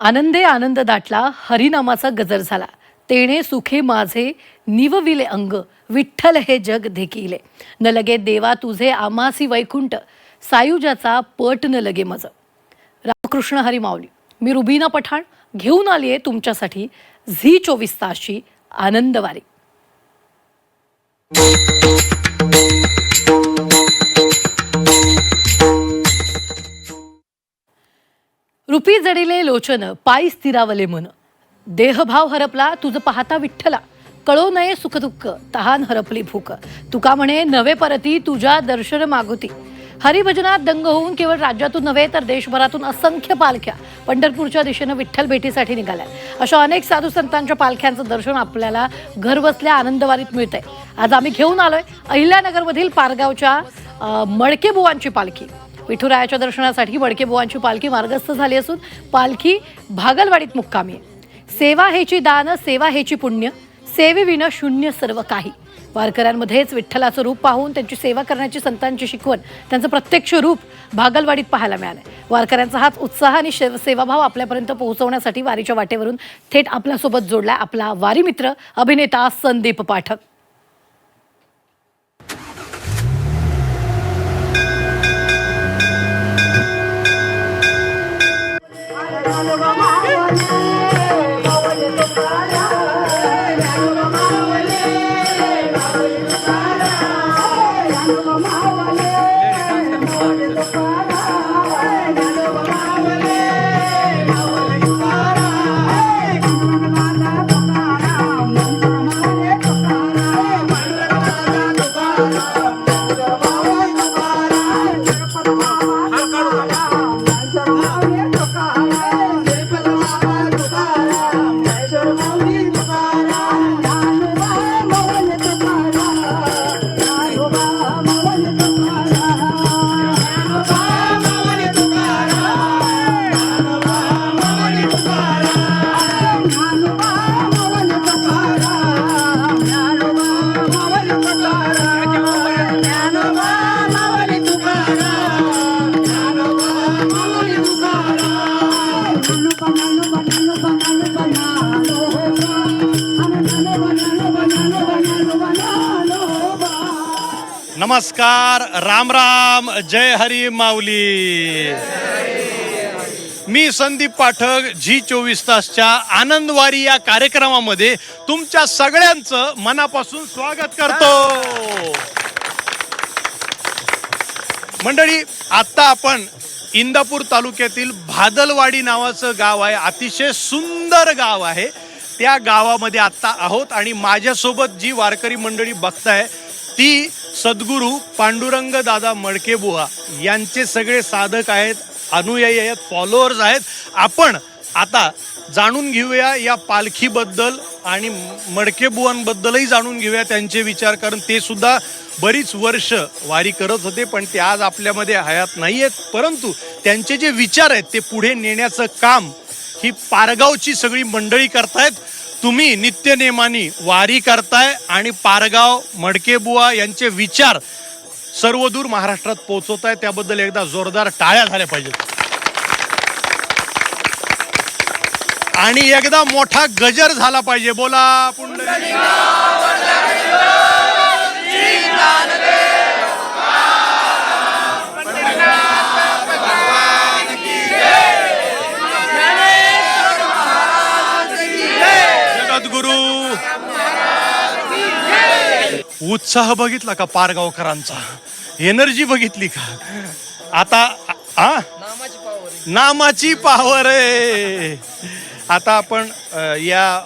आनंदे आनंद दाटला, हरिनामाचा गजर झाला. तेणे सुखे माझे निवविले अंग, विठ्ठल हे जग देखिले. न लगे देवा तुझे आमासी वैकुंठ, सायुजाचा पट न लगे मज. रामकृष्ण हरी माऊली. मी रुबीना पठाण घेऊन आली आहे तुमच्यासाठी झी 24 तासची आनंदवारी. रूपी जडिले लोचन, पायी स्थिरावले मन. देहभाव हरपला तुझ पाहता विठ्ठला, कळो नये सुखदुःख, तहान हरपली भूक. तुका म्हणे नवे परती तुझ्या दर्शन मागुती. हरिभजनात दंग होऊन केवळ राज्यातून नव्हे तर देशभरातून असंख्य पालख्या पंढरपूरच्या दिशेनं विठ्ठल भेटीसाठी निघाल्या. अशा अनेक साधू संतांच्या पालख्यांचं दर्शन आपल्याला घरबसल्या आनंदवारीत मिळतंय. आज आम्ही घेऊन आलोय अहिल्यानगरमधील पारगावच्या मडकेबुवांची पालखी. विठुरायाच्या दर्शनासाठी मडकेबुवांची पालखी मार्गस्थ झाली असून पालखी भागलवाडीत मुक्कामी आहे. सेवा हेची दान, सेवा हेची पुण्य, सेवेविना शून्य सर्व काही. वारकऱ्यांमध्येच विठ्ठलाचं रूप पाहून त्यांची सेवा करण्याची संतांची शिकवण, त्यांचं प्रत्यक्ष रूप भागलवाडीत पाहायला मिळालंय. वारकऱ्यांचा हाच उत्साह आणि सेवाभाव आपल्यापर्यंत पोहोचवण्यासाठी वारीच्या वाटेवरून थेट आपल्यासोबत जोडलाय आपला वारी मित्र अभिनेता संदीप पाठक. नमस्कार, राम राम, जय हरी माऊली. मी संदीप पाठक झी 24 तासच्या आनंदवारी या कार्यक्रमामध्ये तुमच्या सगळ्यांचं मनापासून स्वागत करतो. मंडळी, आता आपण इंदापूर तालुक्यातील भादलवाडी नावाचं गाव आहे. अतिशय सुंदर गाव आहे. त्या गावामध्ये आत्ता आहोत आणि माझ्यासोबत जी वारकरी मंडळी बघताय ती सद्गुरू पांडुरंग दादा मडकेबुवा यांचे सगळे साधक आहेत, अनुयायी आहेत, फॉलोअर्स आहेत. आपण आता जाणून घेऊया या पालखीबद्दल आणि मडकेबुवांबद्दलही जाणून घेऊया त्यांचे विचार, कारण ते सुद्धा बरीच वर्ष वारी करत होते पण ते आज आपल्यामध्ये हयात नाही आहेत. परंतु त्यांचे जे विचार आहेत ते पुढे नेण्याचं काम ही पारगावची सगळी मंडळी करतायत. तुम्ही नित्यनेमानी वारी करताय आणि पारगाव मडकेबुवा यांचे विचार सर्वदूर महाराष्ट्रात पोहोचवताय. त्याबद्दल एकदा जोरदार टाळ्या झाल्या पाहिजेत आणि एकदा मोठा गजर झाला पाहिजे. बोला पुंडलिक. उत्साह बघितला का पारगावकरांचा, एनर्जी बघितली का? आता नामाची पावर आहे. आता आपण या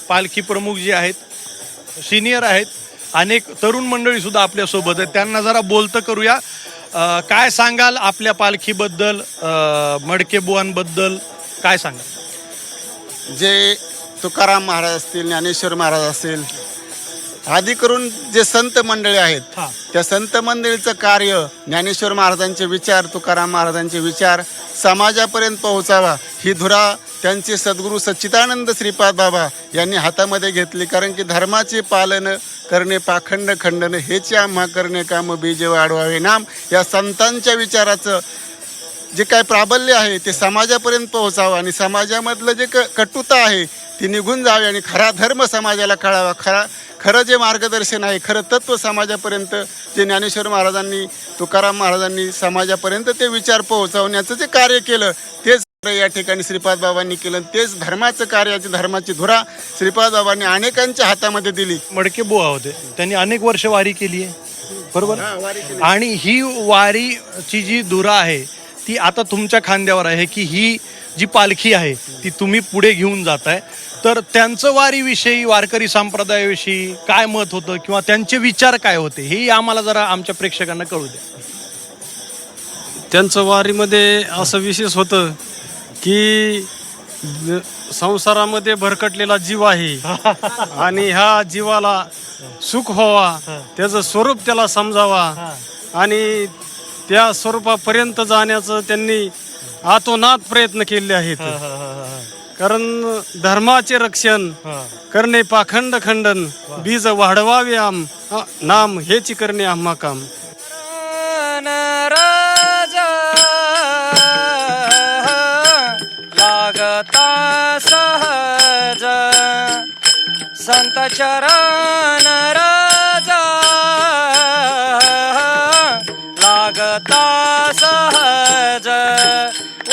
पालखी प्रमुख जे आहेत, सिनियर आहेत, अनेक तरुण मंडळी सुद्धा आपल्या सोबत आहेत. त्यांना जरा बोलतं करूया. काय सांगाल आपल्या पालखीबद्दल, मडकेबुवांबद्दल काय सांगाल? जे तुकाराम महाराज असतील, ज्ञानेश्वर महाराज असतील, आदी करून जे संत मंडळी आहेत त्या संत मंडळीचं कार्य, ज्ञानेश्वर महाराजांचे विचार, तुकाराम महाराजांचे विचार समाजापर्यंत पोहोचावा ही धुरा त्यांचे सद्गुरू सच्चिदानंद श्रीपाद बाबा यांनी हातामध्ये घेतली. कारण की धर्माचे पालन करणे पाखंड खंडन हेचे आम्हा करणे काम बीज वाढवावे नाम, या संतांच्या विचाराचं जे काय प्राबल्य आहे ते समाजापर्यंत पोहोचावं आणि समाजामधलं जे कटुता आहे ती निघून जावी आणि खरा धर्म समाजाला कळावा. खरं जे मार्गदर्शन आहे, खरं तत्त्व समाजापर्यंत जे ज्ञानेश्वर महाराजांनी, तुकाराम महाराजांनी समाजापर्यंत ते विचार पोहोचवण्याचं जे कार्य केलं तेच या ठिकाणी श्रीपाद बाबांनी केलं. तेच धर्माचं कार्याची, धर्माची धुरा श्रीपाद बाबांनी अनेकांच्या हातामध्ये दिली. मडके बुवा होते, त्यांनी अनेक वर्ष वारी केली आहे, बरोबर. आणि ही वारीची जी धुरा आहे ती आता तुमच्या खांद्यावर आहे की ही जी पालखी आहे ती तुम्ही पुढे घेऊन जाताय. तर त्यांचं वारीविषयी, वारकरी संप्रदायाविषयी काय मत होतं किंवा त्यांचे विचार काय होते हे आम्हाला जरा आमच्या प्रेक्षकांना कळू द्या. त्यांचं वारीमध्ये असं विशेष होतं की संसारामध्ये भरकटलेला जीव आहे आणि ह्या जीवाला सुख व्हावा, त्याचं स्वरूप त्याला समजावा आणि त्या स्वरूपापर्यंत जाण्याचं त्यांनी आतोनात प्रयत्न केले आहेत. कारण धर्माचे रक्षण करणे पाखंड खंडन, बीज वाढवावे आम नाम हेची करणे आम्हा काम. लागता सहज संत चरण राजा, लागता सहज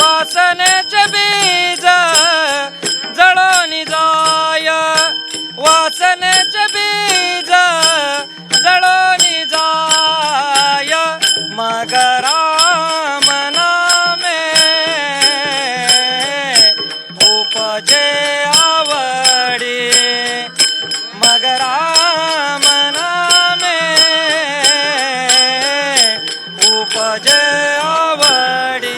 वासनेचे बीज जळून जाय, वासनेचे बीज जळून जाय, मग राम नामे उपजे आवडी, मग राम नामे उपजे आवडी.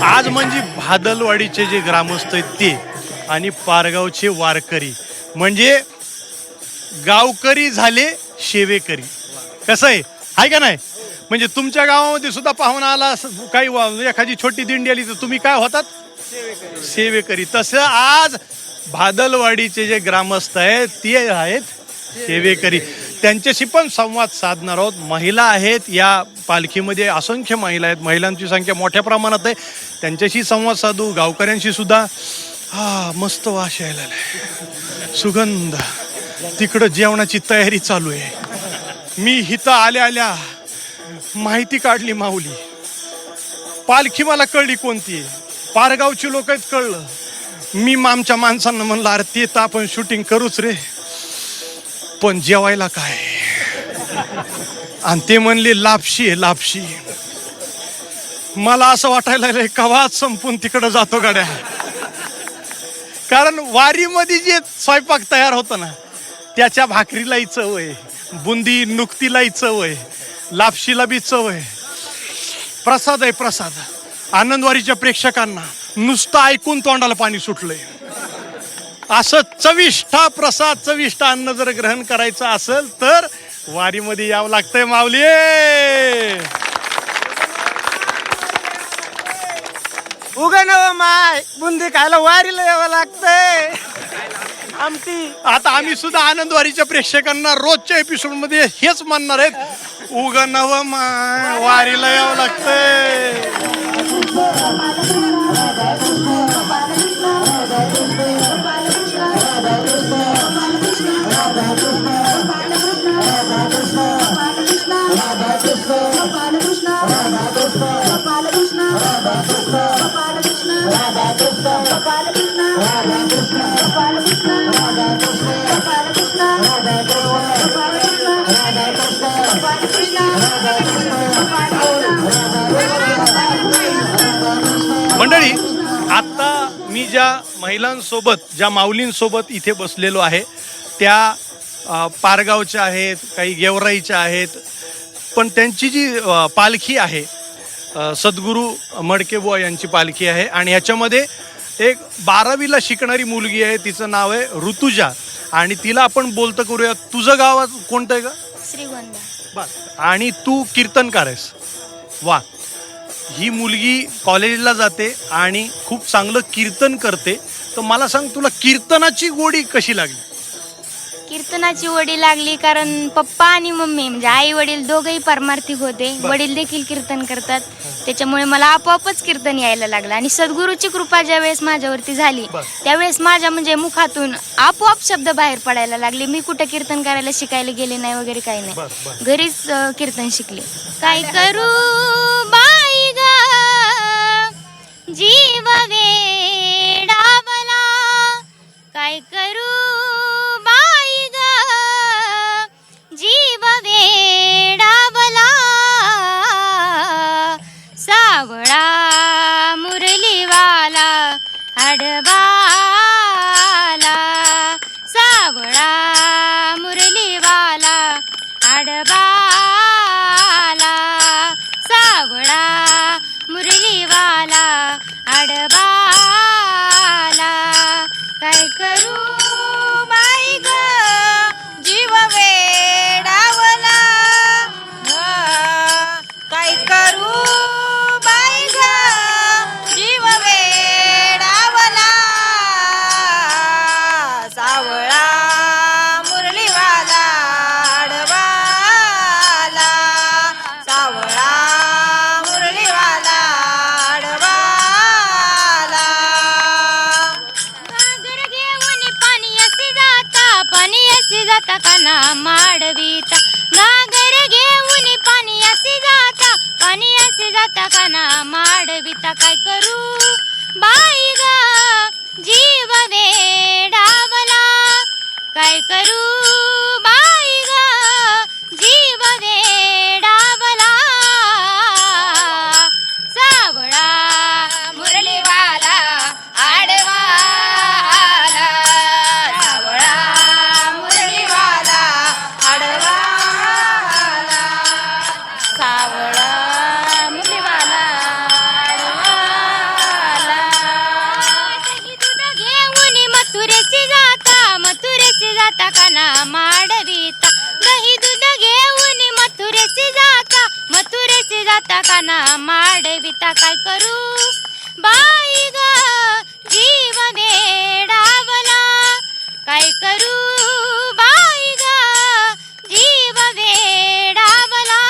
आज म्हणजे भादलवाडीचे जे ग्रामस्थ आहेत ते आणि पारगावचे वारकरी म्हणजे गावकरी झाले शेवेकरी. कसं आहे का नाही? म्हणजे तुमच्या गावामध्ये सुद्धा पाहुणा आला, काही एखादी छोटी दिंडी आली तर तुम्ही काय होतात? सेवेकरी. तसं आज भादलवाडीचे जे ग्रामस्थ आहेत ते आहेत सेवेकरी. त्यांच्याशी पण संवाद साधणार आहोत. महिला आहेत या पालखीमध्ये, असंख्य महिला आहेत, महिलांची संख्या मोठ्या प्रमाणात आहे. त्यांच्याशी संवाद साधू, गावकऱ्यांशी सुद्धा. मस्त वास यायला लागलाय, सुगंध. तिकडं जेवणाची तयारी चालू आहे. मी इथं आल्या आल्या माहिती काढली माऊली. पालखी मला कळली कोणती आहे, पारगावची लोक आहेत कळलं. मी आमच्या माणसांना म्हणलं अरे ते तर आपण शूटिंग करूच रे, पण जेवायला काय? आणि ते म्हणले लापशी आहे, लापशी. मला असं वाटायला लागलंय कवाच संपून तिकडं जातो गाड्या. कारण वारीमध्ये जे स्वयंपाक तयार होतं ना त्याच्या भाकरीलाही चव आहे, बुंदी नुकतीलाही चव आहे, लापशीला बी चव आहे. प्रसाद आहे प्रसाद. आनंदवारीच्या प्रेक्षकांना नुसतं ऐकून तोंडाला पाणी सुटलंय. असं चविष्ट प्रसाद, चविष्ट अन्न जर ग्रहण करायचं असेल तर वारीमध्ये यावं लागतंय माऊली. उगन माय बुंदी खायला वारीला यावं लागतंय. आमटी. आता आम्ही सुद्धा आनंदवारीच्या प्रेक्षकांना रोजच्या एपिसोड मध्ये हेच म्हणणार आहेत, उग नव माय वारीला यावं लागतंय. Krishna, Radha Krishna, मंडळी, आता मी ज्या महिलांसोबत, ज्या माऊलींसोबत इथे बसलेलो आहे त्या पारगावच्या आहेत, काही गेवराईच्या आहेत, पण त्यांची जी पालखी आहे सद्गुरू मडकेबुवा यांची पालखी आहे आणि ह्याच्यामध्ये एक 12वीला शिकणारी मुलगी आहे, तिचं नाव आहे ऋतुजा आणि तिला आपण बोलतं करूया. तुझं गाव कोणतं आहे का? श्रीगोंदा. बस. आणि तू कीर्तनकार आहेस. वा. ही मुलगी कॉलेजला जाते आणि खूप चांगलं कीर्तन करते. तर मला सांग, तुला कीर्तनाची गोडी कशी लागली? कीर्तनाची ओढी लागली कारण पप्पा आणि मम्मी म्हणजे आई वडील दोघेही परमार्थिक होते. वडील देखील कीर्तन करतात, त्याच्यामुळे मला आपोआपच कीर्तन यायला लागलं आणि सद्गुरूची कृपा ज्यावेळेस माझ्यावरती झाली त्यावेळेस माझ्या म्हणजे मुखातून आपोआप शब्द बाहेर पडायला लागले. मी कुठं कीर्तन करायला शिकायला गेले नाही वगैरे काही नाही, घरीच कीर्तन शिकले. काय करू बाई ग जीव वेडावला, काय करू बाई ग जीव वेडावला, सावळा मुरलीवाला आडवाला, सावळा मुरलीवाला आडवाला, सावळा मुरलीवाला आडवाला, काय करू बाई ग जीव वेडावला, काय करू बाई ग जीव वेडावला, सावळा मुरलीवाला आडवाला, सावळा मुरलीवाला आडवाला, घागर घेऊन पाणी असे जाता काना माडवीता, घागर घेऊन पाणी असे जाता काना माडवीता, काय करू बाई ग जीव वेडावला, काय करू बाई ग जीव वेडावला, सावळा मुरलीवाला आडवाला, सावळा मुरलीवाला आडवाला, सावळा मुरलीवाला आडवाला, दही दूध घेऊन मथुरेची जाता काना माडवीता, दही दूध घेऊन मथुरेची जाता काना माडवीता, काय करू बाई ग जीव वेडावला, काय करू बाई ग जीव वेडावला,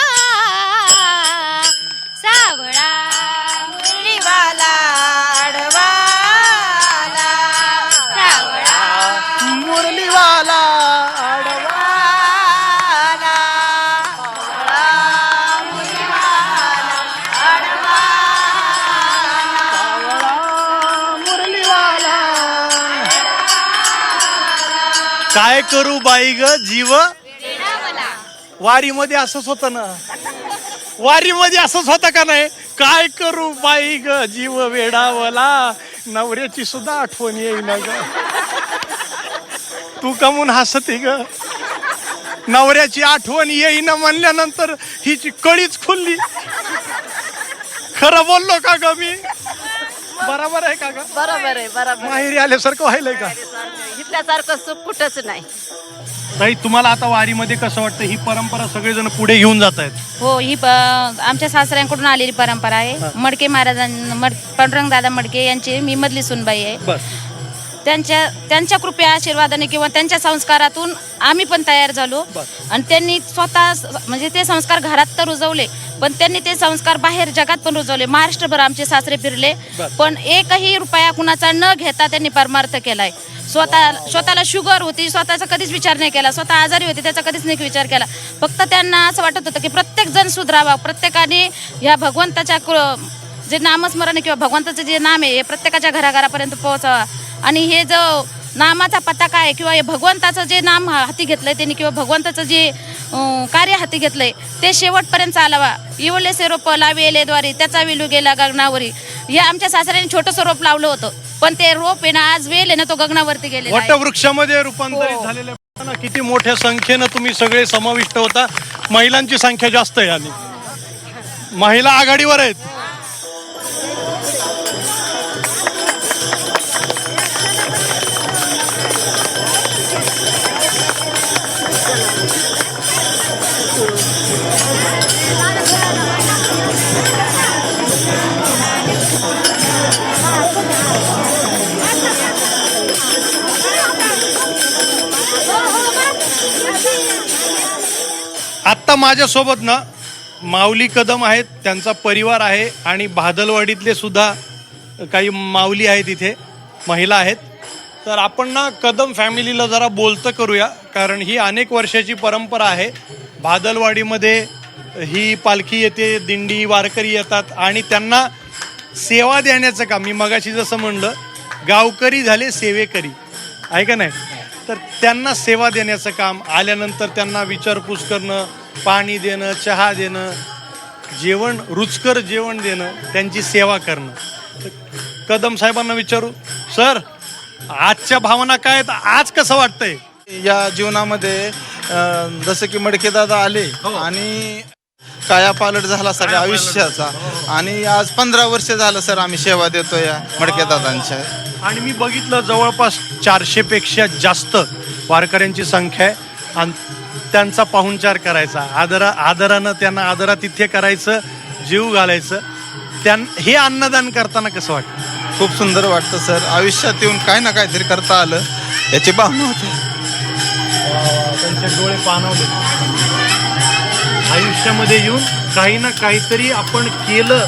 सावळा मुरलीवाला आडवाला, सावळा मुरलीवाला आडवाला, सावळा मुरलीवाला मुरलीवाला. काय करू बाई ग जीव. वारीमध्ये असंच होतं ना, वारीमध्ये असंच होतं का नाही? काय करू बाई ग जीव वेडावला, नवऱ्याची सुद्धा आठवण येईना ग. तू कमून हसते ग, नवऱ्याची आठवण येईना म्हणल्यानंतर हिची कळीच खुलली. खरं बोललो का ग मी? बरोबर आहे का ग? बरोबर आहे, बरोबर. माहेरी आल्यासारखं व्हायलंय का? इथल्यासारखं सुख कुठंच नाही. ताई, तुम्हाला आता वारीमध्ये कसं वाटतं? ही परंपरा सगळेजण पुढे घेऊन जात आहेत. हो, ही आमच्या सासऱ्यांकडून आलेली परंपरा आहे. मडके पांडुरंग दादा मडके यांची मी मधली सुनबाई आहे. त्यांच्या कृपया आशीर्वादाने किंवा त्यांच्या संस्कारातून आम्ही पण तयार झालो आणि त्यांनी स्वतः म्हणजे ते संस्कार घरात तर रुजवले, पण त्यांनी ते संस्कार बाहेर जगात पण रुजवले. महाराष्ट्रभर आमचे सासरे फिरले, पण एकही रुपया कुणाचा न घेता त्यांनी परमार्थ केलाय. स्वतःला शुगर होती, स्वतःचा कधीच विचार नाही केला. स्वतः आजारी होते, त्याचा कधीच नाही विचार केला. फक्त त्यांना असं वाटत होतं की प्रत्येक जण सुधरावा, प्रत्येकाने ह्या भगवंताच्या जे नामस्मरण आहे किंवा भगवंताचं जे नाम आहे हे प्रत्येकाच्या घराघरापर्यंत पोहोचावा. आणि हे जो नामाचा पताका आहे किंवा हे भगवंताचं जे नाम हाती घेतलंय त्यांनी किंवा भगवंताचं जे कार्य हाती घेतलंय ते शेवटपर्यंत चालावा. इवलेसे रोप लावेले द्वारी त्याचा विलू गेला गगनावरी. हे आमच्या सासऱ्याने छोटंसं रोप लावलं होतं, पण ते रोप आहे ना आज वेल आहे ना तो गगनावरती गेलेला आहे. वटवृक्षामध्ये रूपांतरित झालेले बघा ना, किती मोठ्या संख्येनं तुम्ही सगळे समाविष्ट होता. महिलांची संख्या जास्त आहे आणि महिला आघाडीवर आहेत. आत्ता माझ्यासोबत ना माऊली कदम आहेत, त्यांचा परिवार आहे आणि भादलवाडीतले सुद्धा काही माऊली आहेत, इथे महिला आहेत. तर आपण ना कदम फॅमिलीला जरा बोलतं करूया, कारण ही अनेक वर्षाची परंपरा आहे. भादलवाडीमध्ये ही पालखी येते, दिंडी वारकरी येतात आणि त्यांना सेवा देण्याचं काम, मी मगाशी जसं म्हणलं गावकरी झाले सेवेकरी आहे का नाही, तर त्यांना सेवा देण्याचं काम, आल्यानंतर त्यांना विचारपूस करणं, पाणी देणं, चहा देणं, जेवण रुचकर जेवण देणं, त्यांची सेवा करणं. कदम साहेबांना विचारू, सर आजच्या भावना काय आहेत, आज कसं वाटतंय? या जीवनामध्ये जसं की मडकेदादा आले आणि कायापालट झाला सगळ्या आयुष्याचा. आणि आज 15 वर्ष झालं सर आम्ही सेवा देतो या मडकेदादांच्या. आणि मी बघितलं जवळपास 400पेक्षा जास्त वारकऱ्यांची संख्या आहे आणि त्यांचा पाहुणचार करायचा, आदरानं त्यांना आदरातिथ्य करायचं, जीव घालायचं. हे अन्नदान करताना कसं वाटतं? खूप सुंदर वाटतं सर. आयुष्यात येऊन काय ना काहीतरी करता आलं याची भावना होते. त्यांचे डोळे पाणवले. आयुष्यामध्ये येऊन काही ना काहीतरी आपण केलं.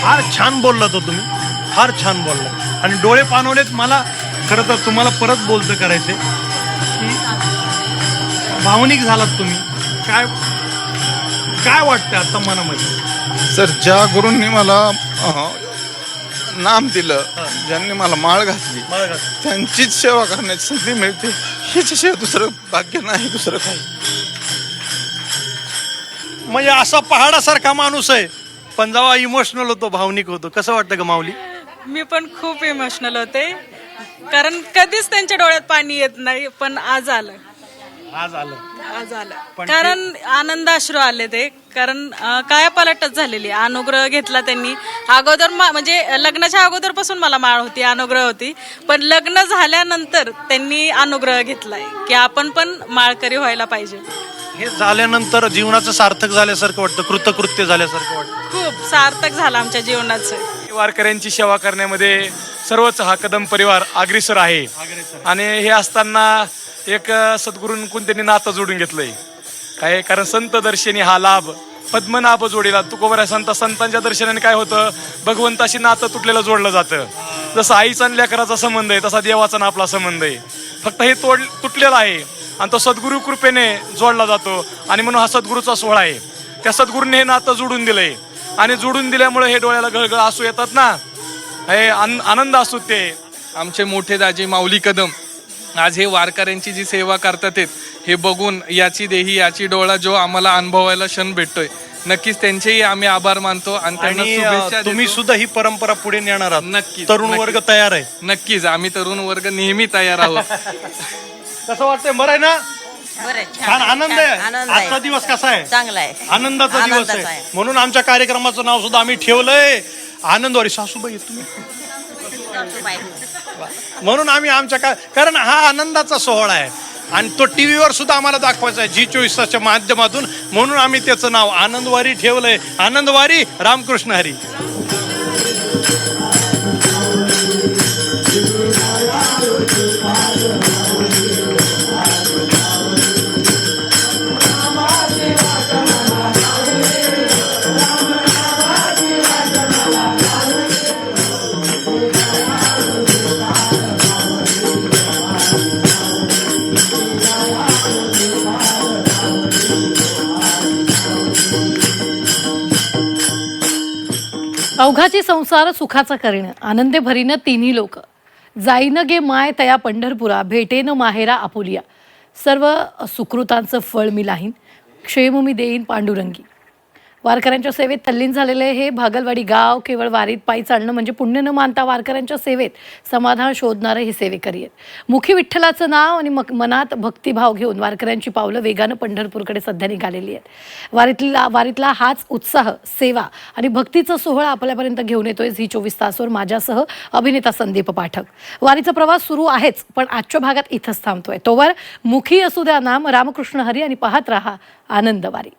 फार छान बोललात हो तुम्ही, फार छान बोलला आणि डोळे पाणवलेत. मला खरं तर तुम्हाला परत बोलतं करायचे की भावनिक झालात तुम्ही. काय काय वाटतं आता मनामध्ये? सर ज्या गुरूंनी मला नाम दिलं, ज्यांनी मला माळ घातली, त्यांचीच सेवा करण्याची संधी मिळते. ह्याच्याशिवाय दुसरं भाग्य नाही, दुसरं काही. म्हणजे असा पहाडासारखा माणूस आहे, पण जेव्हा इमोशनल होतो, भावनिक होतो. कसं वाटतं का माऊली? मी पण खूप इमोशनल होते, कारण कधीच त्यांच्या डोळ्यात पाणी येत नाही, पण आज आलं. कारण आनंदाश्रू आले ते, कारण कायापालटच झालेली. अनुग्रह घेतला त्यांनी. अगोदर म्हणजे लग्नाच्या अगोदरपासून मला माळ होती, अनुग्रह होती, पण लग्न झाल्यानंतर त्यांनी अनुग्रह घेतलाय की आपण पण माळकरी व्हायला पाहिजे. हे झाल्यानंतर जीवनाचं सार्थक झाल्यासारखं वाटतं, कृतकृत्य झाल्यासारखं वाटतं. खूप सार्थक झालं आमच्या जीवनाचं. वारकऱ्यांची सेवा करण्यामध्ये सर्वच हा कदम परिवार अग्रेसर आहे. आणि हे असताना एक सद्गुरूंकडून त्यांनी नातं जोडून घेतलंय काय, कारण संत दर्शनी हा लाभ पद्मनाभ जोडीला. तुकोबरा संतांच्या दर्शनाने काय होतं, भगवंताशी नातं तुटलेलं जोडलं जातं. जसं आईचा आणि लेकराचा संबंध आहे तसा देवाचा आणि आपला संबंध आहे. फक्त हे तुटलेला आहे आणि तो सद्गुरू कृपेने जोडला जातो. आणि म्हणून हा सद्गुरूचा सोहळा आहे. त्या सद्गुरूने हे नातं जोडून दिलंय आणि जोडून दिल्यामुळे हे डोळ्याला गळगळ असू येतात ना, हे आनंद असू. ते आमचे मोठे दाजी माऊली कदम आज हे वारकऱ्यांची जी सेवा करतात हे बघून याची देही याची डोळा जो आम्हाला अनुभवायला क्षण भेटतोय, नक्कीच त्यांचेही आम्ही आभार मानतो आणि त्यांना शुभेच्छा देतो. तुम्ही सुद्धा ही परंपरा पुढे नेणार आहात. नक्कीच, तरुण वर्ग तयार आहे. नक्कीच आम्ही तरुण वर्ग नेहमी तयार आहोत. कसं वाटतंय? बरं आहे ना? छान आनंद आहे. आजचा दिवस कसा आहे? चांगला आहे. आनंदाचा दिवस आहे. म्हणून आमच्या कार्यक्रमाचं नाव सुद्धा आम्ही ठेवलंय आनंदवारी. सासूबाई तुम्ही म्हणून आम्ही आमच्या कारण हा आनंदाचा सोहळा आहे आणि तो टीव्हीवर सुद्धा आम्हाला दाखवायचा आहे G24च्या माध्यमातून. म्हणून आम्ही त्याचं नाव आनंदवारी ठेवलंय. आनंदवारी रामकृष्ण हरी. अवघाची संसार सुखाचा करीण आनंदे भरीन तिन्ही लोक जाईन गे माय तया पंढरपुरा भेटेन माहेरा आपुलिया सर्व सुकृतांचं फळ मी लाहीन क्षेम मी देईन पांडुरंगी. वारकऱ्यांच्या सेवेत तल्लीन झालेले हे भागलवाडी गाव केवळ वारीत पायी चालणं म्हणजे पुण्य न मानता वारकऱ्यांच्या सेवेत समाधान शोधणारे हे सेवेकरी आहेत. मुखी विठ्ठलाचं नाव आणि मनात भक्तिभाव घेऊन वारकऱ्यांची पावलं वेगानं पंढरपूरकडे सध्या निघालेली आहेत. वारीतला हाच उत्साह, सेवा आणि भक्तीचा सोहळा आपल्यापर्यंत घेऊन येतोय झी 24 तासवर माझ्यासह अभिनेता संदीप पाठक. वारीचा प्रवास सुरू आहेच, पण आजच्या भागात इथंच थांबतोय. तोवर मुखी असू द्या नाम रामकृष्ण हरी आणि पाहत रहा आनंद वारी.